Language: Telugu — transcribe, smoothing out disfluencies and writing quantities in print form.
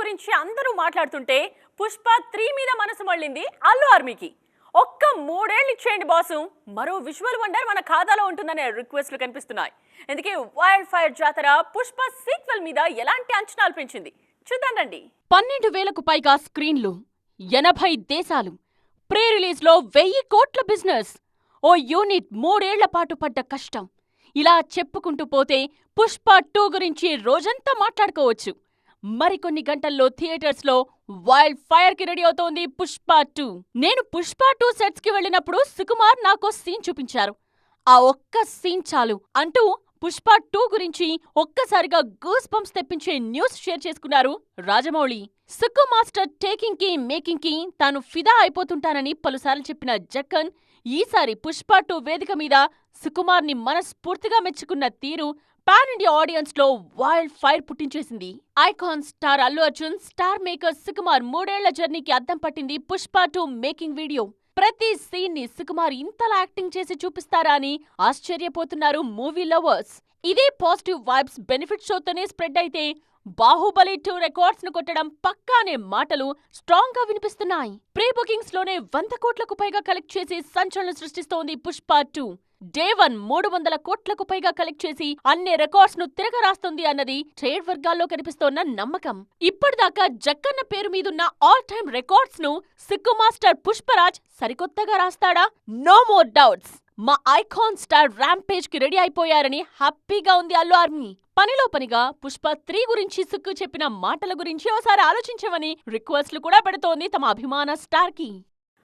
గురించి అందరూ మాట్లాడుతుంటే పుష్ప 3 మీద మనసు మళ్ళింది అల్లు ఆర్మీకి. ఒక్క 3 ఏళ్ళు ఇచ్చేయండి బాసు, మరో విజువల్ వండర్ మన ఖాతాలో ఉంటుందనే రిక్వెస్ట్లు కనిపిస్తున్నాయి. అందుకే వైల్డ్ ఫైర్ జాతర పుష్ప సీక్వెల్ మీద ఎలాంటి అంచనాలు పెంచింది చూద్దాండి. 12,000కు పైగా స్క్రీన్లు, 80 దేశాలు, ప్రీ రిలీజ్ లో 1000 కోట్ల బిజినెస్, ఓ యూనిట్ 3 ఏళ్ల పాటు పడ్డ కష్టం. ఇలా చెప్పుకుంటూ పోతే పుష్ప 2 గురించి రోజంతా మాట్లాడుకోవచ్చు. మరికొన్ని గంటల్లో థియేటర్స్ లో వైల్డ్ ఫైర్ కి రెడీ అవుతోంది పుష్ప 2. నేను పుష్ప 2 సెట్స్ కి వెళ్ళినప్పుడు సుకుమార్ నాకో సీన్ చూపించారు. ఆ ఒక్క సీన్ చాలు అంటూ పుష్ప 2 గురించి ఒక్కసారిగా గూస్ బంప్స్ తెప్పించే న్యూస్ షేర్ చేసుకున్నారు రాజమౌళి. సుకు మాస్టర్ టేకింగ్ కి మేకింగ్ కి తాను ఫిదా అయిపోతుంటానని పలుసార్లు చెప్పిన జక్కన్ ఈసారి పుష్ప 2 వేదిక మీద సుకుమార్ ని మనస్ఫూర్తిగా మెచ్చుకున్న తీరు పాన్ ఇండియా ఆడియన్స్ లో వైల్డ్ ఫైర్ పుట్టించేసింది. Icon star Allu Arjun, star maker Sukumar 3 ఏళ్ల జర్నీకి అద్దం పట్టింది పుష్ప 2 మేకింగ్ వీడియో. ప్రతి సీన్ ని సుకుమార్ ఇంతలా యాక్టింగ్ చేసి చూపిస్తారా అని ఆశ్చర్యపోతున్నారు మూవీ లవర్స్. ఇదే పాజిటివ్ వైబ్స్ బెనిఫిట్ షోతోనే స్ప్రెడ్ అయితే బాహుబలి 2 రికార్డ్స్ ను కొట్టడం పక్కా అనే మాటలు స్ట్రాంగ్ గా వినిపిస్తున్నాయి. ప్రీ బుకింగ్స్ లోనే 100 కోట్లకు పైగా కలెక్ట్ చేసి సంచలనం సృష్టిస్తోంది పుష్ప 2. డే 1 300 కోట్లకు పైగా కలెక్ట్ చేసి అన్ని రికార్డ్స్ ను తిరగరాస్తుంది అన్నది ట్రేడ్ వర్గాల్లో కనిపిస్తోన్న నమ్మకం. ఇప్పటిదాకా జక్కన్న పేరు మీదున్న ఆల్ టైమ్ రికార్డ్స్ ను సిక్కు మాస్టర్ పుష్పరాజ్ సరికొత్తగా రాస్తాడా? No more doubts. మా ఐకాన్ స్టార్ ర్యాంపేజ్ కి రెడీ అయిపోయారని హ్యాపీగా ఉంది అల్లు ఆర్మీ. పనిలో పనిగా పుష్ప 3 గురించి సుక్కు చెప్పిన మాటల గురించి ఓసారి ఆలోచించమని రిక్వెస్ట్లు కూడా పెడుతోంది తమ అభిమాన స్టార్ కి.